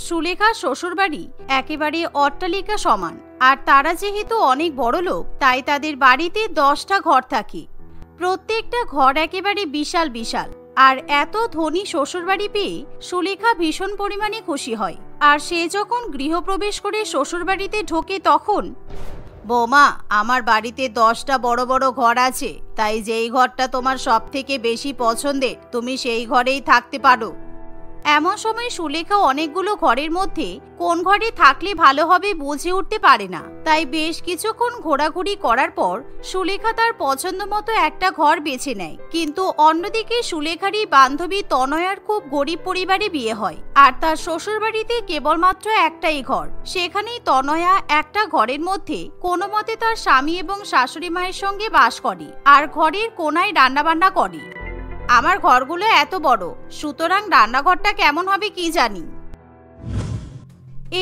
সুলেখার শ্বশুরবাড়ি একেবারে অট্টালিকা সমান, আর তারা যেহেতু অনেক বড় লোক তাই তাদের বাড়িতে 10টা ঘর থাকে। প্রত্যেকটা ঘর একেবারে বিশাল বিশাল। আর এত ধনী শ্বশুরবাড়ি পেয়ে সুলেখা ভীষণ পরিমাণে খুশি হয়। আর সে যখন গৃহপ্রবেশ করে শ্বশুরবাড়িতে ঢোকে তখন, বৌমা, আমার বাড়িতে 10টা বড় বড় ঘর আছে, তাই যেই ঘরটা তোমার সব থেকে বেশি পছন্দের তুমি সেই ঘরেই থাকতে পারো। এমন সময় সুলেখা অনেকগুলো ঘরের মধ্যে কোন ঘরে থাকলে ভালো হবে বুঝে উঠতে পারে না। তাই বেশ কিছুক্ষণ ঘোরাঘুরি করার পর সুলেখা তার পছন্দ মতো একটা ঘর বেছে নেয়। কিন্তু অন্যদিকে সুলেখারই বান্ধবী তনয়ার খুব গরিব পরিবারে বিয়ে হয়, আর তার শ্বশুরবাড়িতে কেবলমাত্র একটাই ঘর। সেখানেই তনয়া একটা ঘরের মধ্যে কোনো মতে তার স্বামী এবং শাশুড়ি মায়ের সঙ্গে বাস করে, আর ঘরের কোনায় রান্নাবান্না করে। আমার ঘরগুলো এত বড়, সুতরাং রান্নাঘরটা কেমন হবে কি জানি।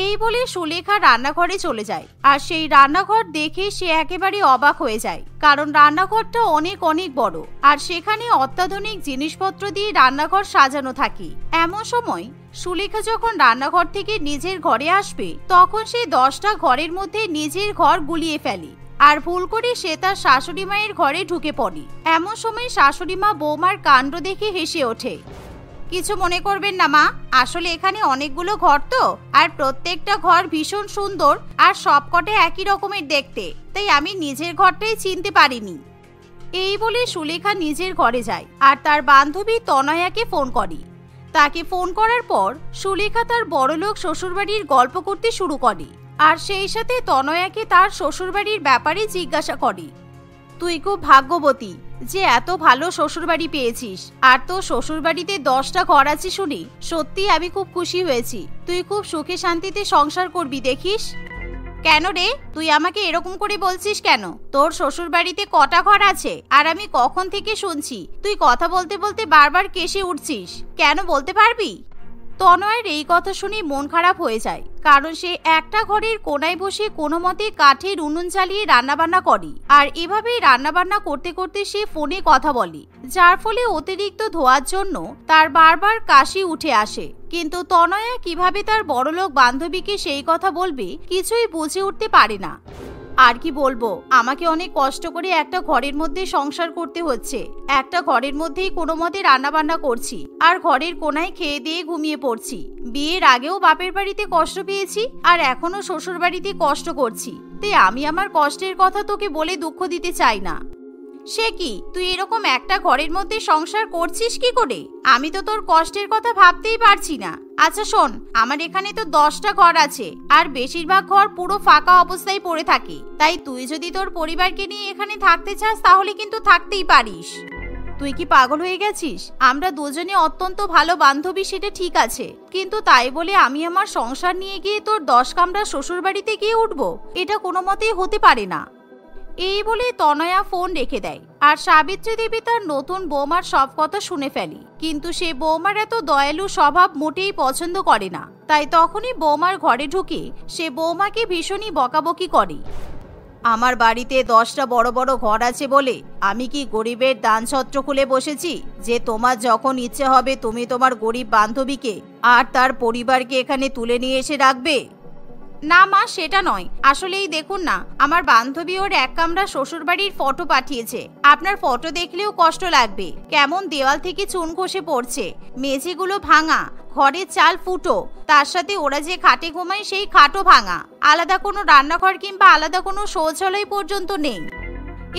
এই বলে সুলেখা রান্নাঘরে চলে যায়। আর সেই রান্নাঘর দেখে সে একেবারে অবাক হয়ে যায়, কারণ রান্নাঘরটা অনেক অনেক বড়, আর সেখানে অত্যাধুনিক জিনিসপত্র দিয়ে রান্নাঘর সাজানো থাকে। এমন সময় সুলেখা যখন রান্নাঘর থেকে নিজের ঘরে আসবে তখন সে 10টা ঘরের মধ্যে নিজের ঘর গুলিয়ে ফেলে, আর ভুল করে সে তার শাশুড়ি মায়ের ঘরে ঢুকে পড়ে। এমন সময় শাশুড়ি মা বৌমার কাণ্ড দেখে হেসে ওঠে। কিছু মনে করবেন না মা, আসলে এখানে অনেকগুলো ঘর তো, আর প্রত্যেকটা ঘর ভীষণ সুন্দর আর সবকটা একই রকমের দেখতে, তাই আমি নিজের ঘরটাই চিনতে পারিনি। এই বলে সুলেখা নিজের ঘরে যায় আর তার বান্ধবী তনয়াকে ফোন করে। তাকে ফোন করার পর সুলেখা তার বড়লোক শ্বশুরবাড়ির গল্প করতে শুরু করে, আর সেই সাথে তনয়াকে তার শ্বশুরবাড়ির ব্যাপারে জিজ্ঞাসা করে। তুই খুব ভাগ্যবতী যে এত ভালো শ্বশুরবাড়ি পেয়েছিস, আর তোর শ্বশুরবাড়িতে 10টা ঘর আছে শুনে সত্যি আমি খুব খুশি হয়েছি। তুই খুব সুখে শান্তিতে সংসার করবি দেখিস। কেন রে, তুই আমাকে এরকম করে বলছিস কেন? তোর শ্বশুরবাড়িতে কটা ঘর আছে আর আমি কখন থেকে শুনছি? তুই কথা বলতে বলতে বারবার কেসে উঠছিস, কেন বলতে পারবি? তনয়ের এই কথা শুনে মন খারাপ হয়ে যায়, কারণ সে একটা ঘরের কোনায় বসে কোনো মতে কাঠের উনুন চালিয়ে রান্নাবান্না করে, আর এভাবেই রান্নাবান্না করতে করতে সে ফোনে কথা বলে, যার ফলে অতিরিক্ত ধোয়ার জন্য তার বারবার কাশি উঠে আসে। কিন্তু তনয়া কিভাবে তার বড়লোক বান্ধবীকে সেই কথা বলবে কিছুই বুঝে উঠতে পারে না। আর কি বলবো, আমাকে অনেক কষ্ট করে একটা ঘরের মধ্যে সংসার করতে হচ্ছে। একটা ঘরের মধ্যেই কোনো মতে রান্না বান্না করছি, আর ঘরের কোনায় খেয়ে দিয়ে ঘুমিয়ে পড়ছি। বিয়ের আগেও বাপের বাড়িতে কষ্ট পেয়েছি, আর এখনো শ্বশুর বাড়িতে কষ্ট করছি। তাই আমি আমার কষ্টের কথা তোকে বলে দুঃখ দিতে চাই না। সে কি, তুই এরকম একটা ঘরের মধ্যে সংসার করছিস কি করে? আমি তো তোর কষ্টের কথা ভাবতেই পারছি না। আচ্ছা শোন, আমার এখানে তো 10টা ঘর আছে, আর বেশিরভাগ ঘর পুরো ফাঁকা অবস্থায় পড়ে থাকে। তাই তুই যদি তোর পরিবারকে নিয়ে এখানে থাকতে চাস তাহলে কিন্তু থাকতেই পারিস। তুই কি পাগল হয়ে গেছিস? আমরা দুজনে অত্যন্ত ভালো বান্ধবী, সেটা ঠিক আছে, কিন্তু তাই বলে আমি আমার সংসার নিয়ে গিয়ে তোর 10 কামরা শ্বশুর বাড়িতে গিয়ে উঠবো? এটা কোনো মতেই হতে পারে না। এই বলে তনয়া ফোন রেখে দেয়, আর সাবিত্রী দেবী তার নতুন বৌমার সব কথা শুনে ফেলে। কিন্তু সে বৌমার এত দয়ালু স্বভাব মোটেই পছন্দ করে না, তাই তখনই বৌমার ঘরে ঢুকে সে বৌমাকে ভীষণই বকাবকি করে। আমার বাড়িতে 10টা বড় বড় ঘর আছে বলে আমি কি গরিবের দান ছত্র খুলে বসেছি যে তোমার যখন ইচ্ছে হবে তুমি তোমার গরিব বান্ধবীকে আর তার পরিবারকে এখানে তুলে নিয়ে এসে রাখবে? না মা, সেটা নয়। আসলেই দেখুন না, আমার বান্ধবী ওর এক কামরা শ্বশুরবাড়ির ফটো পাঠিয়েছে। আপনার ফটো দেখলেও কষ্ট লাগবে। কেমন দেওয়াল থেকে চুন খসে পড়ছে, মেঝেগুলো ভাঙা, ঘরের চাল ফুটো, তার সাথে ওরা যে খাটে ঘুমায় সেই খাটও ভাঙা। আলাদা কোনো রান্নাঘর কিংবা আলাদা কোনো শৌচালয় পর্যন্ত নেই।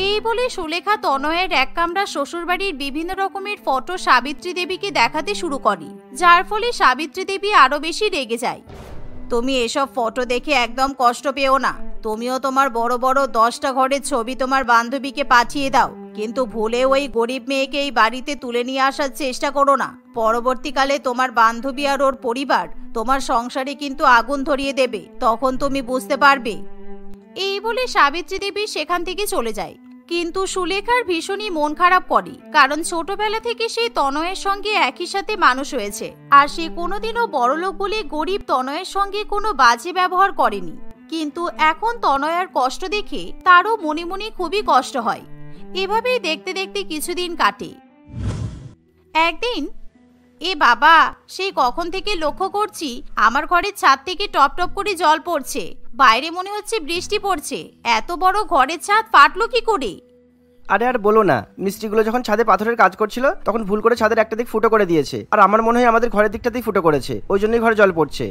এই বলে সুলেখা তনয়ের এক কামরা শ্বশুরবাড়ির বিভিন্ন রকমের ফটো সাবিত্রী দেবীকে দেখাতে শুরু করে, যার ফলে সাবিত্রী দেবী আরো বেশি রেগে যায়। তুমি এসব ফটো দেখে একদম কষ্ট পেও না। তুমিও তোমার বড় বড় 10টা ঘরের ছবি তোমার বান্ধবীকে পাঠিয়ে দাও, কিন্তু ভুলে ওই গরিব মেয়েকে এই বাড়িতে তুলে নিয়ে আসার চেষ্টা করো না। পরবর্তীকালে তোমার বান্ধবী আর ওর পরিবার তোমার সংসারে কিন্তু আগুন ধরিয়ে দেবে, তখন তুমি বুঝতে পারবে। এই বলে সাবিত্রী দেবী সেখান থেকে চলে যায়। কিন্তু সুলেখার ভীষণই মন খারাপ করে, কারণ ছোটবেলা থেকে সে তনয়ের সঙ্গে একই সাথে মানুষ হয়েছে, আর সে কোনোদিনও বড়লোক বলে গরিব তনয়ের সঙ্গে কোনো বাজে ব্যবহার করেনি। কিন্তু এখন তনয়ার কষ্ট দেখে তারও মনে মনে খুবই কষ্ট হয়। এভাবেই দেখতে দেখতে কিছুদিন কাটে। একদিন এ বাবা, সেই কখন থেকে লক্ষ্য করছি আমার ঘরের ছাদ থেকে টপ টপ করে জল পড়ছে। বাইরে মনে হচ্ছে বৃষ্টি পড়ছে। এত বড় ঘরের ছাদ ফাটলো কি করে? আরে আর বলো না, মিস্ত্রিগুলো যখন ছাদে পাথরের কাজ করছিল তখন ভুল করে ছাদের একটা দিক ফুটো করে দিয়েছে, আর আমার মনে হয় আমাদের ঘরের দিকটাতেই ফুটো করেছে, ওই জন্যই ঘরে জল পড়ছে।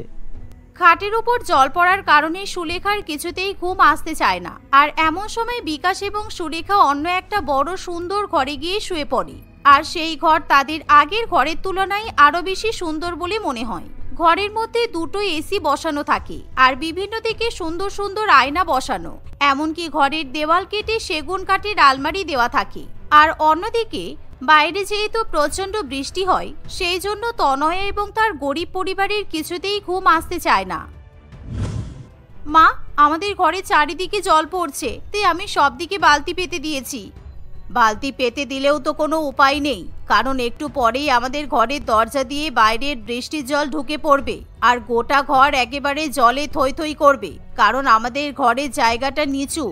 খাটের উপর জল পড়ার কারণে সুলেখার কিছুতেই ঘুম আসতে চায় না। আর এমন সময় বিকাশ এবং সুলেখা অন্য একটা বড় সুন্দর ঘরে গিয়ে শুয়ে পড়ে। আর সেই ঘর তাদের আগের ঘরের তুলনায় আরো বেশি সুন্দর বলে মনে হয়। ঘরের মধ্যে দুটো এসি বসানো থাকে, আর বিভিন্ন দিকে সুন্দর সুন্দর আয়না বসানো। এমনকি ঘরের দেওয়াল কেটে সেগুন কাঠের আলমারি দেওয়া থাকে। আর অন্যদিকে বাইরে যেহেতু প্রচন্ড বৃষ্টি হয়, সেই জন্য তনয়া এবং তার গরিব পরিবারের কিছুতেই ঘুম আসতে চায় না। মা, আমাদের ঘরে চারিদিকে জল পড়ছে, তাই আমি সব দিকে বালতি পেতে দিয়েছি। বালতি পেতে দিলেও তো কোনো উপায় নেই, কারণ একটু পরেই আমাদের ঘরের দরজা দিয়ে বাইরের বৃষ্টির জল ঢুকে পড়বে, আর গোটা ঘর একেবারে জলে থই থই করবে, কারণ আমাদের ঘরের জায়গাটা নিচু।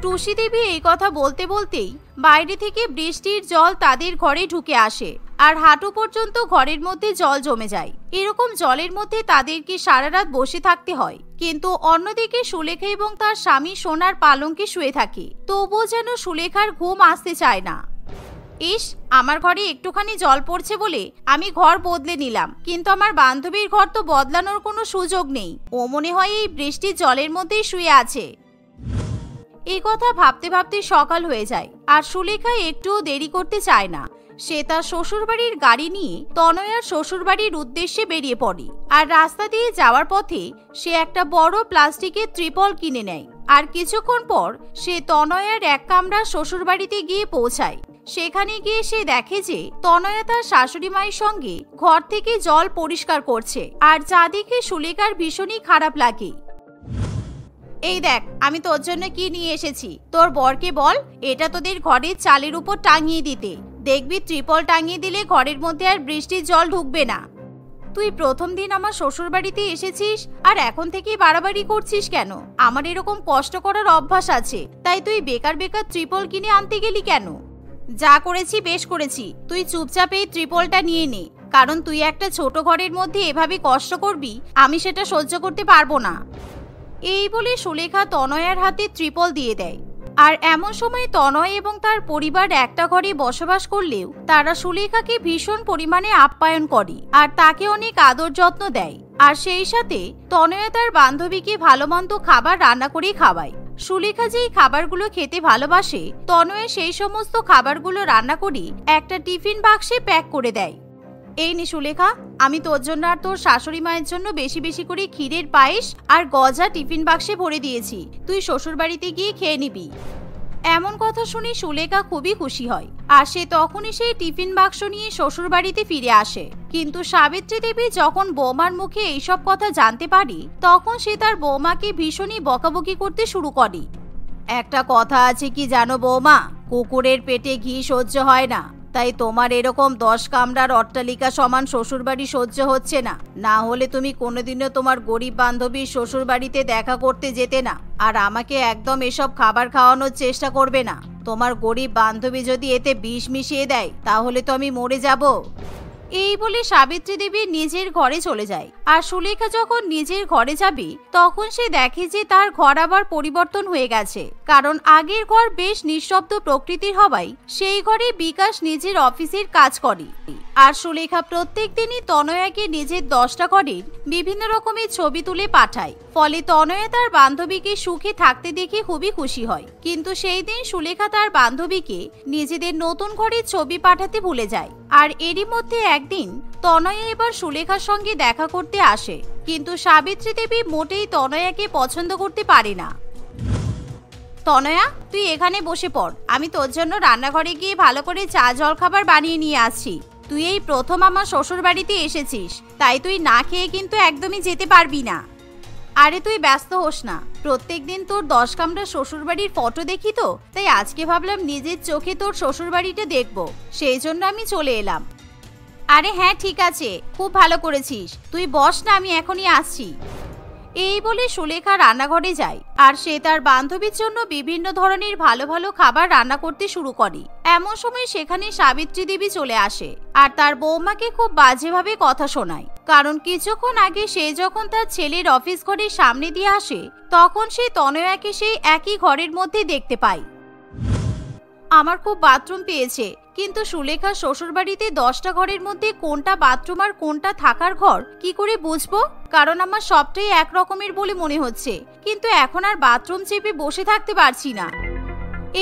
টুসি দেবী এই কথা বলতে বলতেই বাইরে থেকে বৃষ্টির জল তাদের ঘরে ঢুকে আসে, আর হাঁটু পর্যন্ত ঘরের মধ্যে জল জমে যায়। এরকম জলের মধ্যে তাদেরকে সারা রাত বসে থাকতে হয়। কিন্তু অন্যদিকে সুলেখা এবং তার স্বামী সোনার পালঙ্কে শুয়ে থাকে, তবুও যেন সুলেখার ঘুম আসতে চায় না। ইস, আমার ঘরে একটুখানি জল পড়ছে বলে আমি ঘর বদলে নিলাম, কিন্তু আমার বান্ধবীর ঘর তো বদলানোর কোনো সুযোগ নেই। ও মনে হয় এই বৃষ্টির জলের মধ্যেই শুয়ে আছে। এই কথা ভাবতে ভাবতে সকাল হয়ে যায়, আর সুলেখা একটুও দেরি করতে চায় না। সে তার শ্বশুরবাড়ির গাড়ি নিয়ে তনয়ার শ্বশুরবাড়ির উদ্দেশ্যে বেরিয়ে পড়ে। আর রাস্তা দিয়ে যাওয়ার পথে সে একটা বড় প্লাস্টিকের ত্রিপল কিনে নেয়। আর কিছুক্ষণ পর সে তনয়ার এক কামরা শ্বশুরবাড়িতে গিয়ে পৌঁছায়। সেখানে গিয়ে সে দেখে যে তনয়া তার শাশুড়ি মায়ের সঙ্গে ঘর থেকে জল পরিষ্কার করছে, আর যা দেখে সুলেখার ভীষণই খারাপ লাগে। এই দেখ, আমি তোর জন্য কি নিয়ে এসেছি। তোর বরকে বল এটা তোদের ঘরের চালের উপর টাঙিয়ে দিতে। দেখবি ত্রিপল টাঙিয়ে দিলে ঘরের মধ্যে আর বৃষ্টির জল ঢুকবে না। তুই প্রথম দিন আমার শ্বশুর বাড়িতে এসেছিস, আর এখন থেকেই বাড়াবাড়ি করছিস কেন? আমার এরকম কষ্ট করার অভ্যাস আছে, তাই তুই বেকার বেকার ত্রিপল কিনে আনতে গেলি কেন? যা করেছি বেশ করেছি, তুই চুপচাপ এই ত্রিপলটা নিয়ে নে, কারণ তুই একটা ছোট ঘরের মধ্যে এভাবে কষ্ট করবি, আমি সেটা সহ্য করতে পারবো না। এই বলে সুলেখা তনয়ার হাতে ত্রিপল দিয়ে দেয়। আর এমন সময় তনয় এবং তার পরিবার একটা ঘরে বসবাস করলেও তারা সুলেখাকে ভীষণ পরিমাণে আপ্যায়ন করে, আর তাকে অনেক আদর যত্ন দেয়। আর সেই সাথে তনয়া তার বান্ধবীকে ভালো মন্দ খাবার রান্না করে খাওয়ায়। সুলেখা যেই খাবারগুলো খেতে ভালোবাসে, তনয়া সেই সমস্ত খাবারগুলো রান্না করে একটা টিফিন বাক্সে প্যাক করে দেয়। এই নে সুলেখা, আমি তোর জন্য আর তোর শাশুড়ি মায়ের জন্য বেশি বেশি করে ক্ষীরের পায়েস আর গজা টিফিন বাক্সে ভরে দিয়েছি, তুই শ্বশুর বাড়িতে গিয়ে খেয়ে নিবি। এমন কথা শুনে সুলেখা খুবই খুশি হয়, আর সে তখনই সেই টিফিন বাক্স নিয়ে শ্বশুর বাড়িতে ফিরে আসে। কিন্তু সাবিত্রী দেবী যখন বৌমার মুখে এইসব কথা জানতে পারে, তখন সে তার বৌমাকে ভীষণই বকাবকি করতে শুরু করে। একটা কথা আছে কি জানো বৌমা, কুকুরের পেটে ঘি সহ্য হয় না, তাই তোমার এরকম 10 কামরার অট্টালিকা সমান শ্বশুরবাড়ি সহ্য হচ্ছে না। না হলে তুমি কোনোদিনও তোমার গরিব বান্ধবীর শ্বশুর বাড়িতে দেখা করতে যেতে না, আর আমাকে একদম এসব খাবার খাওয়ানোর চেষ্টা করবে না। তোমার গরিব বান্ধবী যদি এতে বিষ মিশিয়ে দেয়, তাহলে তো আমি মরে যাব। এই বলে সাবিত্রী দেবী নিজের ঘরে চলে যায়। আর সুলেখা যখন নিজের ঘরে যাবে, তখন সে দেখে যে তার ঘর আবার পরিবর্তন হয়ে গেছে, কারণ আগের ঘর বেশ নিঃশব্দ প্রকৃতির হওয়ায় সেই ঘরে বিকাশ নিজের অফিসের কাজ করে। আর সুলেখা প্রত্যেক দিনই তনয়াকে নিজের 10টা ঘরের বিভিন্ন রকমের ছবি তুলে পাঠায়। ফলে তনয়া তার বান্ধবীকে সুখে থাকতে দেখে খুবই খুশি হয়। কিন্তু সেই দিন সুলেখা তার বান্ধবীকে নিজেদের নতুন ঘরের ছবি পাঠাতে ভুলে যায়। আর এরই মধ্যে একদিন তনয়া এবার সুলেখার সঙ্গে দেখা করতে আসে, কিন্তু সাবিত্রী দেবী মোটেই তনয়াকে পছন্দ করতে পারে না। তনয়া, তুই এখানে বসে পড়, আমি তোর জন্য রান্নাঘরে গিয়ে ভালো করে চা জল খাবার বানিয়ে নিয়ে আসছি। তুই এই প্রথম আমার শ্বশুর বাড়িতে এসেছিস, তাই তুই না খেয়ে কিন্তু একদমই যেতে পারবি না। আরে তুই ব্যস্ত হোস না, প্রত্যেকদিন তোর 10 কামরা শ্বশুর বাড়ির ফটো দেখি তো, তাই আজকে ভাবলাম নিজের চোখে তোর শ্বশুর বাড়িটা দেখবো, সেই জন্য আমি চলে এলাম। আরে হ্যাঁ ঠিক আছে, খুব ভালো করেছিস, তুই বস না, আমি এখনই আসছি। এই বলে সুলেখা রান্নাঘরে যায় আর সে তার বান্ধবীর জন্য বিভিন্ন ধরনের ভালো ভালো খাবার রান্না করতে শুরু করে। এমন সময় সেখানে সাবিত্রী দেবী চলে আসে আর তার বৌমাকে খুব বাজেভাবে কথা শোনায়, কারণ কিছুক্ষণ আগে সে যখন তার ছেলের অফিস ঘরের সামনে দিয়ে আসে তখন সে তনয়াকে সেই একই ঘরের মধ্যে দেখতে পায়। আমার খুব বাথরুম পেয়েছে, কিন্তু সুলেখা শ্বশুরবাড়িতে 10টা ঘরের মধ্যে কোনটা বাথরুম আর কোনটা থাকার ঘর কি করে বুঝবো? কারণ আমার সবটাই এক রকমের বলে মনে হচ্ছে, কিন্তু এখন আর বাথরুম চেপে বসে থাকতে পারছি না।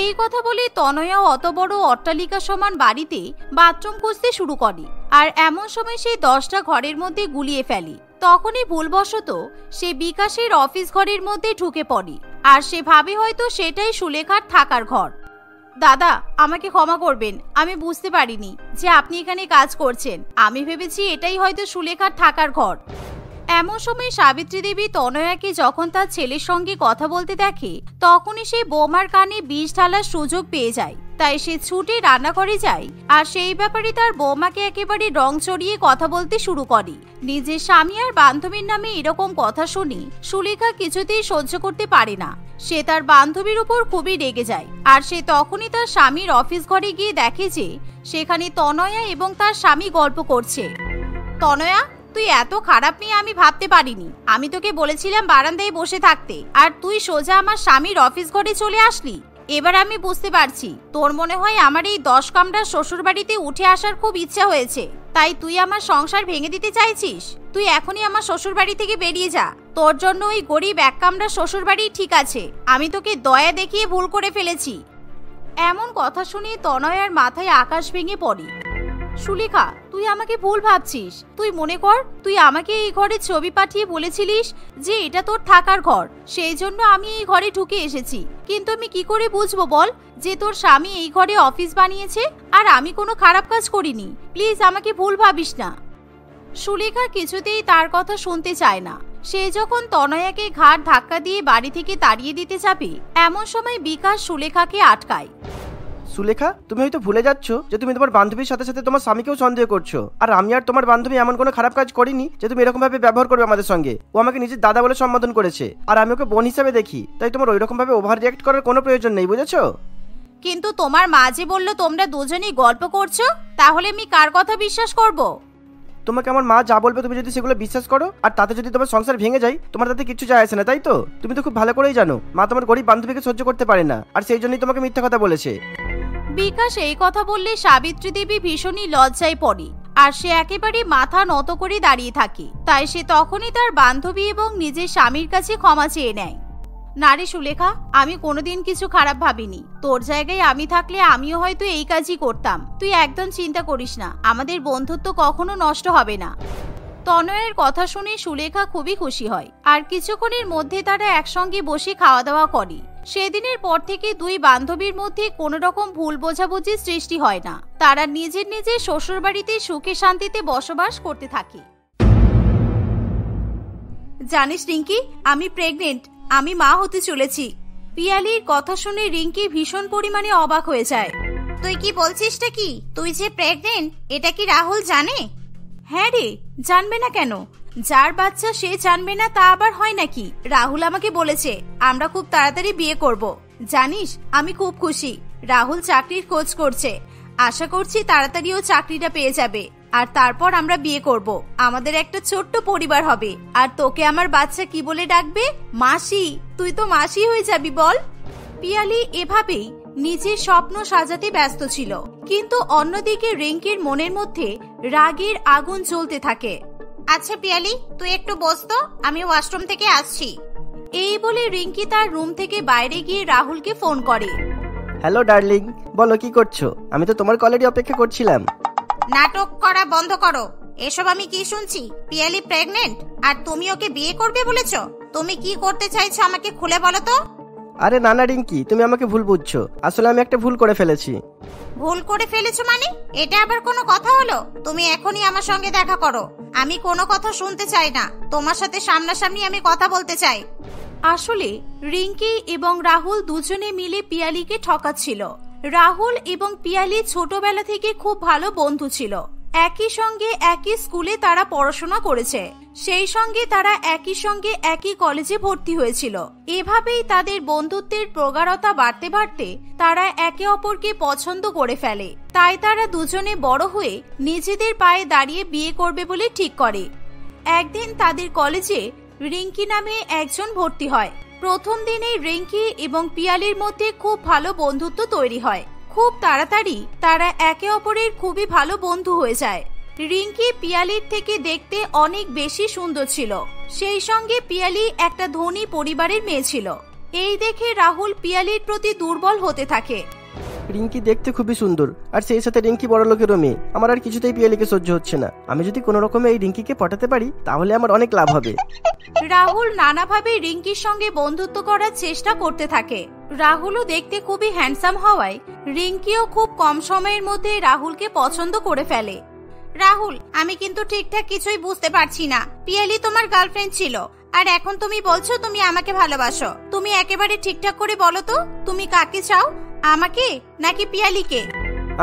এই কথা বলে তনয়া অত বড় অট্টালিকা সমান বাড়িতে বাথরুম খুঁজতে শুরু করে আর এমন সময় সে 10টা ঘরের মধ্যে গুলিয়ে ফেলে। তখনই ভুলবশত সে বিকাশের অফিস ঘরের মধ্যে ঢুকে পড়ে আর সে ভাবে হয়তো সেটাই সুলেখার থাকার ঘর। দাদা, আমাকে ক্ষমা করবেন, আমি বুঝতে পারিনি যে আপনি এখানে কাজ করছেন। আমি ভেবেছি এটাই হয়তো সুলেখার থাকার ঘর। এমন সময় সাবিত্রী দেবী তনয়াকে যখন তার ছেলের সঙ্গে কথা বলতে দেখে তখনই সে বৌমার কানে বিষ ঢালার সুযোগ পেয়ে যায়। তাই সে ছুটে রান্নাঘরে যায় আর সেই ব্যাপারে তার বৌমাকে একেবারে রং চড়িয়ে কথা বলতে শুরু করে। নিজের স্বামী আর বান্ধবীর নামে এরকম কথা শুনে সুলেখা কিছুতেই সহ্য করতে পারে না। সে তার বান্ধবীর উপর খুবই রেগে যায় আর সে তখনই তার স্বামীর অফিস ঘরে গিয়ে দেখে যে সেখানে তনয়া এবং তার স্বামী গল্প করছে। তনয়া, তুই এত খারাপ নিয়ে আমি ভাবতে পারিনি। আমি তোকে বলেছিলাম বারান্দায় বসে থাকতে আর তুই সোজা আমার স্বামীর অফিস ঘরে চলে আসলি। এবার আমি বুঝতে পারছি তোর মনে হয় আমার এই 10 কামরার শ্বশুর বাড়িতে উঠে আসার খুব ইচ্ছা হয়েছে, তাই তুই আমার সংসার ভেঙে দিতে চাইছিস। তুই এখনই আমার শ্বশুর বাড়ি থেকে বেরিয়ে যা। তোর জন্য ওই গরিব 1 কামরার শ্বশুর বাড়ি ঠিক আছে, আমি তোকে দয়া দেখিয়ে ভুল করে ফেলেছি। এমন কথা শুনে তনয়ার মাথায় আকাশ ভেঙে পড়ে। সুলেখা, তুই আমাকে ভুল ভাবছিস। তুই মনে কর তুই আমাকে এই ঘরের ছবি পাঠিয়ে বলেছিলিস যে এটা তোর থাকার ঘর, সেই জন্য আমি এই ঘরে ঢুকে এসেছি। কিন্তু আমি কি করে বুঝবো বল যে তোর স্বামী এই ঘরে অফিস বানিয়েছে আর আমি কোনো খারাপ কাজ করিনি? প্লিজ আমাকে ভুল ভাবিস না। সুলেখা কিছুতেই তার কথা শুনতে চায় না। সে যখন তনয়াকে ঘাড় ধাক্কা দিয়ে বাড়ি থেকে তাড়িয়ে দিতে যাবে এমন সময় বিকাশ সুলেখাকে আটকায়। সুলেখা, তুমি হয়তো ভুলে যাচ্ছ যে তুমি তোমার বান্ধবীর সাথে সাথে তোমার স্বামীকেও সন্দেহ করছো। আর আমি আর তোমার বান্ধবী এমন কোনো খারাপ কাজ করিনি যে তুমি এরকম ভাবে ব্যবহার করবে আমাদের সঙ্গে। ও আমাকে নিজের দাদা বলে সম্বোধন করেছে আর আমি ওকে বোন হিসেবে দেখি, তাই তোমার ওইরকম ভাবে ওভার রিঅ্যাক্ট করার কোনো প্রয়োজন নেই, বুঝেছো? কিন্তু তোমার মা যে বললো তোমরা দুজনেই গল্প করছো, তাহলে আমি কার কথা বিশ্বাস করব? তোমাকে আমার মা যা বলবে তুমি যদি সেগুলো বিশ্বাস করো আর তাতে যদি তোমার সংসার ভেঙে যায় তোমার তাতে কিছু যায় আসে না, তাই তো? তুমি তো খুব ভালো করেই জানো মা তোমার গরিব বান্ধবীকে সহ্য করতে পারে না আর সেই জন্যই তোমাকে মিথ্যা কথা বলেছে। বিকাশ এই কথা বললে সাবিত্রী দেবী ভীষণই লজ্জায় পড়ে আর সে একেবারে মাথা নত করে দাঁড়িয়ে থাকে। তাই সে তখনই তার বান্ধবী এবং নিজের স্বামীর কাছে ক্ষমা চেয়ে নেয়। না রে সুলেখা, আমি কোনোদিন কিছু খারাপ ভাবিনি। তোর জায়গায় আমি থাকলে আমিও হয়তো এই কাজই করতাম। তুই একদম চিন্তা করিস না, আমাদের বন্ধুত্ব কখনো নষ্ট হবে না। তনয়ের কথা শুনে সুলেখা খুবই খুশি হয় আর কিছুক্ষণের মধ্যে তারা একসঙ্গে বসে খাওয়া দাওয়া করে। সেদিনের পর থেকে দুই বান্ধবীর মধ্যে কোনো রকম ভুল বোঝাবুঝির সৃষ্টি হয় না। তারা নিজের নিজের শ্বশুরবাড়িতে সুখে শান্তিতে বসবাস করতে থাকে। জানিস রিঙ্কি, আমি প্রেগনেন্ট, আমি মা হতে চলেছি। পিয়ালির কথা শুনে রিঙ্কি ভীষণ পরিমাণে অবাক হয়ে যায়। তুই কি বলছিসটা কি? তুই যে প্রেগনেন্ট এটা কি রাহুল জানে? হ্যাঁ রে, জানবে না কেন? যার বাচ্চা সে জানবে না তা আবার হয় নাকি? রাহুল আমাকে বলেছে আমরা খুব তাড়াতাড়ি বিয়ে করব। জানিস আমি খুব খুশি। রাহুল চাকরির খোঁজ করছে, আশা করছি তাড়াতাড়ি ও চাকরিটা পেয়ে যাবে আর তারপর আমরা বিয়ে করব। আমাদের একটা ছোট্ট পরিবার হবে। আর তোকে আমার বাচ্চা কি বলে ডাকবে? মাসি। তুই তো মাসি হয়ে যাবি বল। পিয়ালি এভাবেই নিজের স্বপ্ন সাজাতে ব্যস্ত ছিল, কিন্তু অন্যদিকে রিঙ্কির মনের মধ্যে রাগের আগুন জ্বলতে থাকে। আচ্ছা পিয়ালি, তুই একটু বস তো, আমি ওয়াশরুম থেকে আসছি। এই বলে রিঙ্কি তার রুম থেকে বাইরে গিয়ে রাহুলকে ফোন করে। হ্যালো ডার্লিং, বলো কি করছো? আমি তো তোমার কলেরই অপেক্ষা করছিলাম। নাটক করা বন্ধ করো। এসব আমি কি শুনছি? পিয়ালি প্রেগনেন্ট আর তুমি ওকে বিয়ে করবে বলেছো? তুমি কি করতে চাইছো আমাকে খুলে বলো তো। আরে না না রিঙ্কি, তুমি আমাকে ভুল বুঝছো। আসলে আমি একটা ভুল করে ফেলেছি। ভুল করে ফেলেছো মানে? এটা আবার কোনো কথা হলো? তুমি এখনই আমার সঙ্গে দেখা করো। আমি কোনো কথা শুনতে চাই না, তোমার সাথে সামনাসামনি আমি কথা বলতে চাই। আসলে রিঙ্কি এবং রাহুল দুজনে মিলে পিয়ালিকে ঠকাচ্ছিল। রাহুল এবং পিয়ালি ছোটবেলা থেকে খুব ভালো বন্ধু ছিল। একই সঙ্গে একই স্কুলে তারা পড়াশোনা করেছে, সেই সঙ্গে তারা একই সঙ্গে একই কলেজে ভর্তি হয়েছিল। এভাবেই তাদের বন্ধুত্বের প্রগাঢ়তা বাড়তে বাড়তে তারা একে অপরকে পছন্দ করে ফেলে। তাই তারা দুজনে বড় হয়ে নিজেদের পায়ে দাঁড়িয়ে বিয়ে করবে বলে ঠিক করে। একদিন তাদের কলেজে রিঙ্কি নামে একজন ভর্তি হয়। প্রথম দিনেই রিঙ্কি এবং পিয়ালির মধ্যে খুব ভালো বন্ধুত্ব তৈরি হয়। খুব তাড়াতাড়ি তারা একে অপরের খুবই ভালো বন্ধু হয়ে যায়। রিঙ্কি পিয়ালির থেকে দেখতে অনেক বেশি সুন্দর ছিল, সেই সঙ্গে পিয়ালি একটা ধনী পরিবারের মেয়ে ছিল। এই দেখে রাহুল পিয়ালির প্রতি দুর্বল হতে থাকে। রিঙ্কি দেখতে খুবই সুন্দর, আর সেই সাথে রিঙ্কি বড় লোকেরও মেয়ে। আমার আর কিছুতেই পিয়ালিকে সহ্য হচ্ছে না। আমি যদি কোনো রকমে এই রিঙ্কিকে পটাতে পারি তাহলে আমার অনেক লাভ হবে। রাহুল নানাভাবে রিঙ্কির সঙ্গে বন্ধুত্ব করার চেষ্টা করতে থাকে। রাহুলও দেখতে খুবই হ্যান্ডসাম হওয়ায় রিঙ্কিও খুব কম সময়ের মধ্যে রাহুলকে পছন্দ করে ফেলে। রাহুল, আমি কিন্তু ঠিকঠাক কিছুই বুঝতে পারছি না। পিয়ালি তোমার গার্লফ্রেন্ড ছিল, আর এখন তুমি বলছো তুমি আমাকে ভালোবাসো। তুমি একেবারে ঠিকঠাক করে বলো তো, তুমি কাকে চাও, আমাকে নাকি পিয়ালিকে?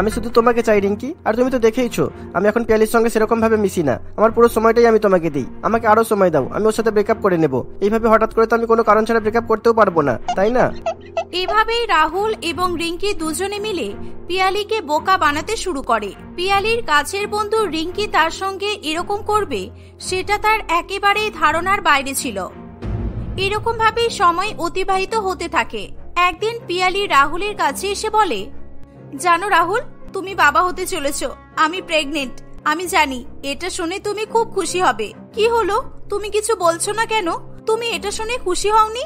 আমি শুধু তোমাকে চাই রিঙ্কি, আর তুমি তো দেখেইছো আমি এখন পিয়ালির সঙ্গে সেরকম ভাবে মিশি না। আমার পুরো সময়টাই আমি তোমাকে দিই। আমাকে আরো সময় দাও, আমি ওর সাথে ব্রেকআপ করে নেব। এইভাবে হঠাৎ করে তো আমি কোনো কারণ ছাড়া ব্রেকআপ করতেও পারবো না, তাই না? এভাবেই রাহুল এবং রিঙ্কি দুজনে মিলে পিয়ালিকে বোকা বানাতে শুরু করে। পিয়ালির কাছের বন্ধু রিঙ্কি তার সঙ্গে এরকম করবে সেটা তার একেবারেই ধারণার বাইরে ছিল। এরকম ভাবে সময় অতিবাহিত হতে থাকে। একদিন পিয়ালি রাহুলের কাছে এসে বলে, জানো রাহুল, তুমি বাবা হতে চলেছো। আমি প্রেগনেন্ট। আমি জানি এটা শুনে তুমি খুব খুশি হবে। কি হলো, তুমি কিছু বলছো না কেন? তুমি এটা শুনে খুশি হওনি?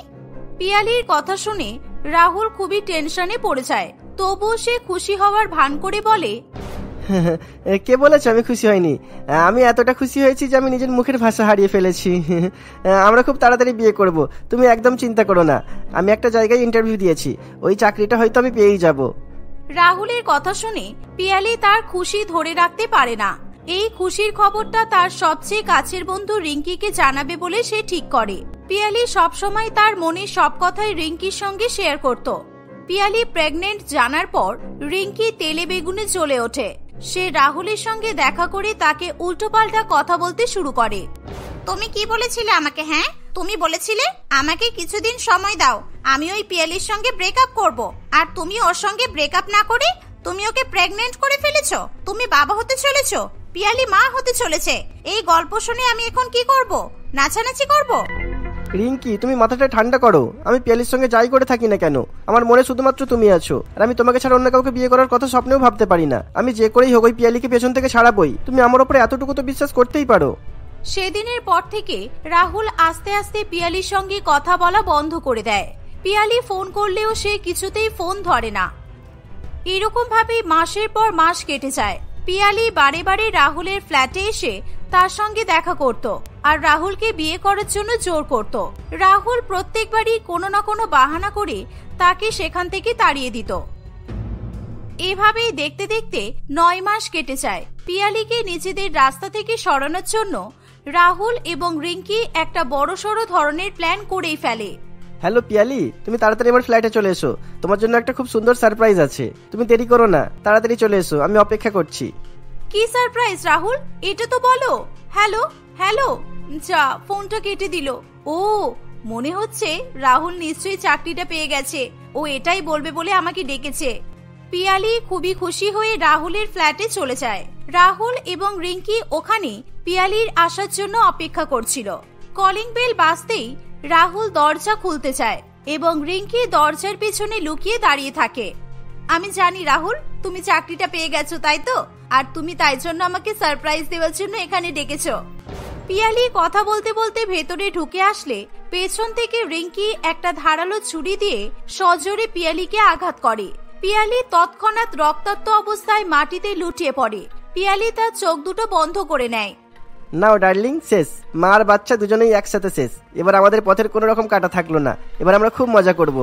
পিয়ালির কথা শুনে রাহুল খুবই টেনশনে পড়ে যায়। তবুও সে খুশি হওয়ার ভান করে বলে, কে বলেছে আমি খুশি হয়নি? আমি এতটা খুশি হয়েছি যে আমি নিজের মুখের ভাষা হারিয়ে ফেলেছি। আমরা খুব তাড়াতাড়ি বিয়ে করব, তুমি একদম চিন্তা করো না। আমি একটা জায়গায় ইন্টারভিউ দিয়েছি, ওই চাকরিটা হয়তো আমি পেয়েই যাব। রাহুলের কথা শুনে পিয়ালি তার খুশি ধরে রাখতে পারে না। এই খুশির খবরটা তার সবচেয়ে কাছের বন্ধু রিঙ্কিকে জানাবে বলে সে ঠিক করে। পিয়ালি সবসময় তার মনের সব কথাই রিঙ্কির সঙ্গে শেয়ার করত। পিয়ালি প্রেগনেন্ট জানার পর রিঙ্কি তেলে বেগুনে জ্বলে ওঠে। সে রাহুলের সঙ্গে দেখা করে তাকে উল্টোপাল্টা কথা বলতে শুরু করে। তুমি কি বলেছিলে আমাকে? হ্যাঁ, তুমি বলেছিলে আমাকে কিছুদিন সময় দাও, আমি ওই পিয়ালির সঙ্গে ব্রেকআপ করব। আর তুমি ওর সঙ্গে ব্রেকআপ না করে তুমি ওকে প্রেগনেন্ট করে ফেলেছো। তুমি বাবা হতে চলেছো, পিয়ালি মা হতে চলেছে। এই গল্প শুনে আমি এখন কি করব? নাচানাচি করব? রিঙ্কি, তুমি মাথাটা ঠান্ডা করো। আমি পিয়ালির সঙ্গে যাই করে থাকি না কেন, আমার মনে শুধুমাত্র তুমি আছো। আর আমি তোমাকে ছাড়া অন্য কাউকে বিয়ে করার কথা স্বপ্নেও ভাবতে পারি না। আমি যে করেই হোক ওই পিয়ালিকে পেছন থেকে ছাড়াবই। তুমি আমার উপরে এতটুকু তো বিশ্বাস করতেই পারো। সেদিনের পর থেকে রাহুল আস্তে আস্তে পিয়ালির সঙ্গে কথা বলা বন্ধ করে দেয়। পিয়ালি ফোন করলেও সে কিছুতেই ফোন ধরে না। এরকম ভাবে মাসের পর মাস কেটে যায়। পিয়ালি বারে বারে রাহুলের ফ্ল্যাটে এসে তার সঙ্গে দেখা করত আর রাহুলকে বিয়ে করার জন্য জোর করত। রাহুল প্রত্যেকবারই কোনো না কোনো বাহানা করে তাকে সেখান থেকে তাড়িয়ে দিত। এভাবেই দেখতে দেখতে 9 মাস কেটে যায়। পিয়ালিকে নিজেদের রাস্তা থেকে সরানোর জন্য রাহুল এবং রিঙ্কি একটা বড়সড় ধরনের প্ল্যান করেই ফেলে। হ্যালো পিয়ালি, তুমি তাড়াতাড়ি আমার ফ্ল্যাটে চলে এসো। তোমার জন্য একটা খুব সুন্দর সারপ্রাইজ আছে। তুমি দেরি করো না, তাড়াতাড়ি চলে এসো, আমি অপেক্ষা করছি। কি সারপ্রাইজ রাহুল? এটা তো বলো। হ্যালো হ্যালো, যা, ফোনটা কেটে দিল। ও, মনে হচ্ছে রাহুল নিশ্চয়ই চাকরিটা পেয়ে গেছে। ও এটাই বলবে বলে আমাকে ডেকেছে। পিয়ালি খুবই খুশি হয়ে রাহুলের ফ্ল্যাটে চলে যায়। রাহুল এবং রিঙ্কি ওখানে পিয়ালির আসার জন্য অপেক্ষা করছিল। কলিং বেল বাজতেই রাহুল দরজা খুলতে চায় এবং রিঙ্কি দরজার পেছনে লুকিয়ে দাঁড়িয়ে থাকে। আমি জানি রাহুল, তুমি চাকরিটা পেয়ে গেছো, তাই তো? আর তুমি তাই জন্য আমাকে সারপ্রাইজ দেওয়ার জন্য এখানে ডেকেছো। পিয়ালি কথা বলতে বলতে ভেতরে ঢুকে আসলে পেছন থেকে রিঙ্কি একটা ধারালো ছুরি দিয়ে সজোরে পিয়ালিকে আঘাত করে। পিয়ালি তৎক্ষণাৎ রক্তাক্ত অবস্থায় মাটিতে লুটিয়ে পড়ে। পিয়ালি তার চোখ দুটো বন্ধ করে নেয়। নাও ডার্লিং, শেষ। মা আর বাচ্চা দুজনেই একসাথে শেষ। এবার আমাদের পথের কোনো রকম কাটা থাকলো না। এবার আমরা খুব মজা করব।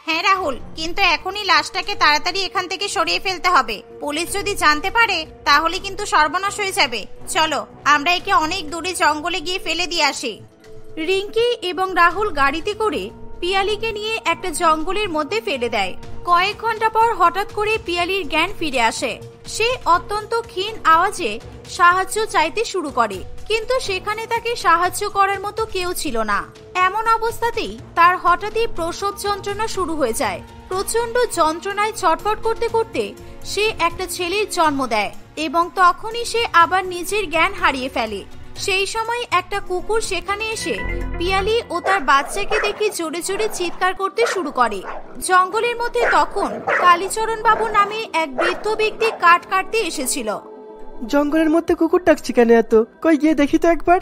হ্যাঁ রাহুল, কিন্তু এখনই লাশটাকে তাড়াতাড়ি এখান থেকে সরিয়ে ফেলতে হবে। পুলিশ যদি জানতে পারে তাহলে কিন্তু সর্বনাশ হয়ে যাবে। চলো, আমরা একে অনেক দূরে জঙ্গলে গিয়ে ফেলে দিয়ে আসি। রিঙ্কি এবং রাহুল গাড়িতে করে পিয়ালিকে নিয়ে একটা জঙ্গলের মধ্যে ফেলে দেয়। কয়েক ঘন্টা পর হঠাৎ করে পিয়ালির জ্ঞান ফিরে আসে। সে অত্যন্ত ক্ষীণ আওয়াজে সাহায্য চাইতে শুরু করে, কিন্তু সেখানে তাকে সাহায্য করার মতো কেউ ছিল না। এমন অবস্থাতেই তার হঠাৎই প্রসব যন্ত্রণা শুরু হয়ে যায়। প্রচন্ড যন্ত্রণায় ছটফট করতে করতে সে একটা ছেলের জন্ম দেয় এবং তখনই সে আবার নিজের জ্ঞান হারিয়ে ফেলে। সেই সময় একটা কুকুর সেখানে এসে পিয়ালি ও তার বাচ্চাকে দেখে জোরে জোরে চিৎকার করতে শুরু করে। জঙ্গলের মধ্যে তখন কালীচরণ বাবু নামে এক বৃদ্ধ ব্যক্তি কাঠ কাটতে এসেছিল। জঙ্গলের মধ্যে কুকুর ডাকছি কেন এত? কই গিয়ে দেখি তো একবার।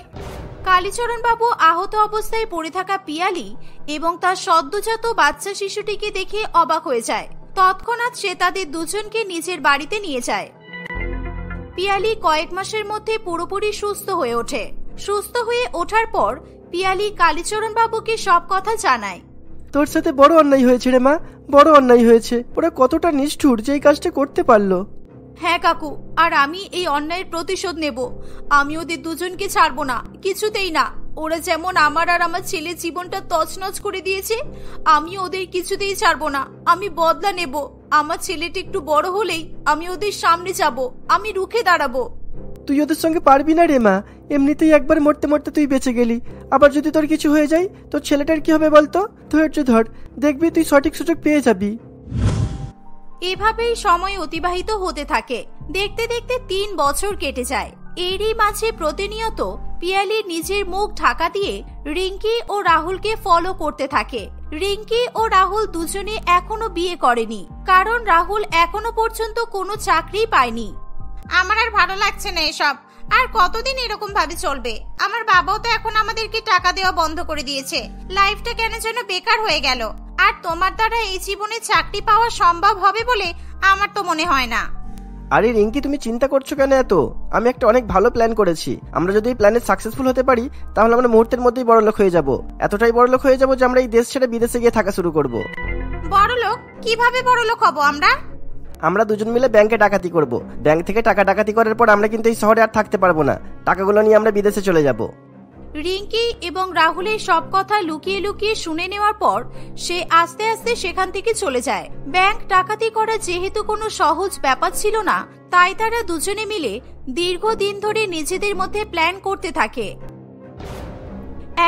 কালীচরণ বাবু আহত অবস্থায় পড়ে থাকা পিয়ালি এবং তার সদ্যজাত বাচ্চা শিশুটিকে দেখে অবাক হয়ে যায়। তৎক্ষণাৎ সে তাদের দুজনকে নিজের বাড়িতে নিয়ে যায়। পিয়ালি কয়েক মাসের মধ্যে পুরোপুরি সুস্থ হয়ে ওঠে। সুস্থ হয়ে ওঠার পর পিয়ালি কালীচরণ বাবুকে সব কথা জানায়। তোর সাথে বড় অন্যায় হয়েছে রে মা, বড় অন্যায় হয়েছে। ওরা কতটা নিষ্ঠুর যে এই কাজটা করতে পারলো। হ্যাঁ কাকু, আর আমি এই অন্যায়ের প্রতিশোধ নেব। আমি ওদের দুজনকে ছাড়বো না, কিছুতেই না। ওরা যেমন আমার আর আমার ছেলের জীবনটা তছনছ করে দিয়েছে, আমি ওদের কিছুতেই ছাড়বো না। আমি বদলা নেব। আমার ছেলেটা একটু বড় হলেই আমি ওদের সামনে যাব, আমি রুখে দাঁড়াবো। তুই ওদের সঙ্গে পারবি না রে মা, এমনিতেই একবার মরতে মরতে তুই বেঁচে গেলি, আবার যদি তোর কিছু হয়ে যায় তোর ছেলেটার কি হবে বলতো? ধৈর্য ধর, দেখবি তুই সঠিক সুযোগ পেয়ে যাবি। এভাবেই সময় অতিবাহিত হতে থাকে। দেখতে দেখতে 3 বছর কেটে যায়। এরই মাঝে প্রতিনিয়ত পিয়ালি নিজের মুখ ঢাকা দিয়ে রিঙ্কি ও রাহুলকে ফলো করতে থাকে। রিঙ্কি ও রাহুল দুজনে এখনো বিয়ে করেনি, কারণ রাহুল এখনো পর্যন্ত কোনো চাকরি পায়নি। আমার আর ভালো লাগছে না এসব। আর কতদিন এরকম ভাবে চলবে? আমার বাবাও তো এখন আমাদেরকে টাকা দেওয়া বন্ধ করে দিয়েছে। লাইফটা কেন যেন বেকার হয়ে গেল। আর তোমার দ্বারা এই জীবনে চাকরি পাওয়া সম্ভব হবে বলে আমার তো মনে হয় না। আরে রিঙ্কি, তুমি চিন্তা করছো কেন এত? আমি একটা অনেক ভালো প্ল্যান করেছি। আমরা যদি এই প্ল্যানে সাকসেসফুল হতে পারি তাহলে আমরা মুহূর্তের মধ্যেই বড়লোক হয়ে যাব। এতটাই বড়লোক হয়ে যাব যে আমরা এই দেশ ছেড়ে বিদেশে গিয়ে থাকা শুরু করব। বড়লোক? কিভাবে বড়লোক হব আমরা? আমরা দুজন মিলে ব্যাংকে ডাকাতি করব। ব্যাংক থেকে টাকা ডাকাতি করার পর আমরা কিন্তু এই শহরে আর থাকতে পারবো না। টাকাগুলো নিয়ে আমরা বিদেশে চলে যাব। রিঙ্কি এবং রাহুলের সব কথা লুকিয়ে লুকিয়ে শুনে নেওয়ার পর সে আস্তে আস্তে সেখান থেকে চলে যায়। ব্যাংক ডাকাতি করা যেহেতু কোনো সহজ ব্যাপার ছিল না, তাই তারা দুজনে মিলে দীর্ঘদিন ধরে নিজেদের মধ্যে প্ল্যান করতে থাকে।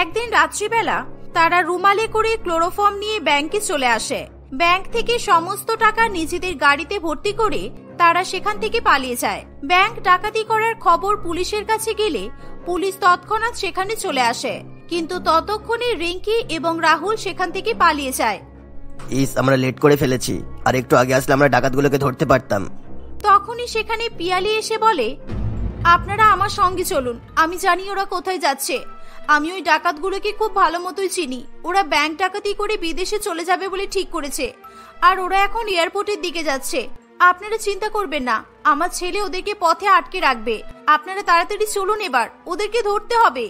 একদিন রাত্রিবেলা তারা রুমালে করে ক্লোরোফর্ম নিয়ে ব্যাংকে চলে আসে। ব্যাংক থেকে সমস্ত টাকা নিজেদের গাড়িতে ভর্তি করে তারা সেখান থেকে পালিয়ে যায়। ব্যাংক ডাকাতি করার খবর পুলিশের কাছে গেলে পুলিশ তৎক্ষণাৎ সেখানে চলে আসে, কিন্তু ততক্ষণে রিঙ্কি এবং রাহুল সেখান থেকে পালিয়ে যায়। আমরা লেট করে ফেলেছি, আর একটু আগে আসলে আমরা ডাকাতগুলোকে ধরতে পারতাম। তখনই সেখানে পিয়ালি এসে বলে, আপনারা আমার সঙ্গে চলুন, আমি জানি ওরা কোথায় যাচ্ছে। আমি ওই ডাকাতগুলোকে খুব ভালো মতোই চিনি। ওরা ব্যাংক ডাকাতি করে বিদেশে চলে যাবে বলে ঠিক করেছে, আর ওরা এখন এয়ারপোর্টের দিকে যাচ্ছে। আপনারা চিন্তা করবেন না, আমার ছেলে ওদেরকে পথে আটকে রাখবে। আপনারা তাড়াতাড়ি চলুন, এবার ওদেরকে ধরতে হবে।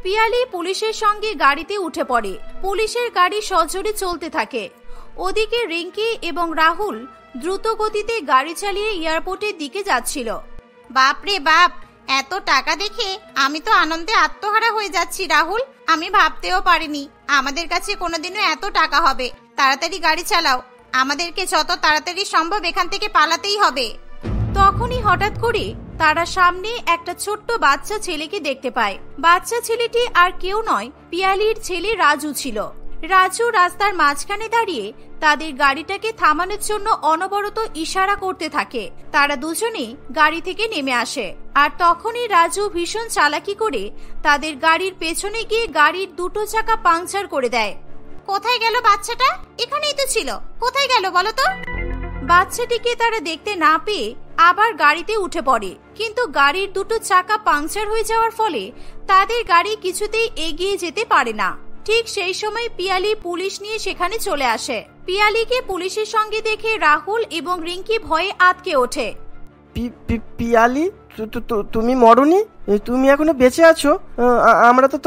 পিয়ালি পুলিশের সঙ্গে গাড়িতে উঠে পড়ে। পুলিশের গাড়ি সজোরে চলতে থাকে। ওদিকে রিঙ্কি এবং রাহুল দ্রুত গতিতে গাড়ি চালিয়ে এয়ারপোর্টের দিকে যাচ্ছিল। বাপরে বাপ, এত টাকা দেখে আমি তো আনন্দে আত্মহারা হয়ে যাচ্ছি রাহুল। আমি ভাবতেও পারিনি আমাদের কাছে কোনোদিনও এত টাকা হবে। তাড়াতাড়ি গাড়ি চালাও, আমাদেরকে যত তাড়াতাড়ি সম্ভব এখান থেকে পালাতেই হবে। তখনই হঠাৎ করে তারা সামনে একটা ছোট্ট বাচ্চা ছেলেকে দেখতে পায়। বাচ্চা ছেলেটি আর কেউ নয়, পিয়ালির ছেলে রাজু ছিল। রাজু রাস্তার মাঝখানে দাঁড়িয়ে তাদের গাড়িটাকে থামানোর জন্য অনবরত ইশারা করতে থাকে। তারা দুজনেই গাড়ি থেকে নেমে আসে, আর তখনই রাজু ভীষণ চালাকি করে তাদের গাড়ির পেছনে গিয়ে গাড়ির দুটো চাকা পাংচার করে দেয়। কোথায় গেল বাচ্চাটা? এখানেই তো ছিল, কোথায় গেল বলো তো? বাচ্চাটিকে তারা দেখতে না পেয়ে আবার গাড়িতে উঠে পড়ে, কিন্তু গাড়ির দুটো চাকা পাংচার হয়ে যাওয়ার ফলে তাদের গাড়ি কিছুতেই এগিয়ে যেতে পারে না। ঠিক সেই সময় পিয়ালি পুলিশ নিয়ে সেখানে চলে আসে। পিয়ালিকে পুলিশের সঙ্গে দেখে রাহুল এবং রিঙ্কি ভয়ে আটকে ওঠে। পিয়ালি, তুমি মরনি? তুমি এখনো বেঁচে আছো? আমরা তো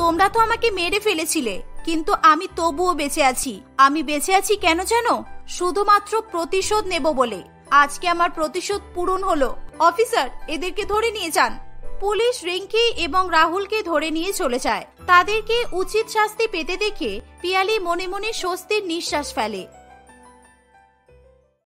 তোমরা তো আমাকে মেরে ফেলেছিলে, কিন্তু আমি তবুও বেঁচে আছি। আমি বেঁচে আছি কেন জানো? শুধুমাত্র প্রতিশোধ নেব বলে। আজকে আমার প্রতিশোধ পূরণ হলো। অফিসার, এদেরকে ধরে নিয়ে যান। পুলিশ রিঙ্কি এবং রাহুলকে ধরে নিয়ে চলে যায়। তাদেরকে উচিত শাস্তি পেতে দেখে পিয়ালি মনে মনে স্বস্তির নিঃশ্বাস ফেলে।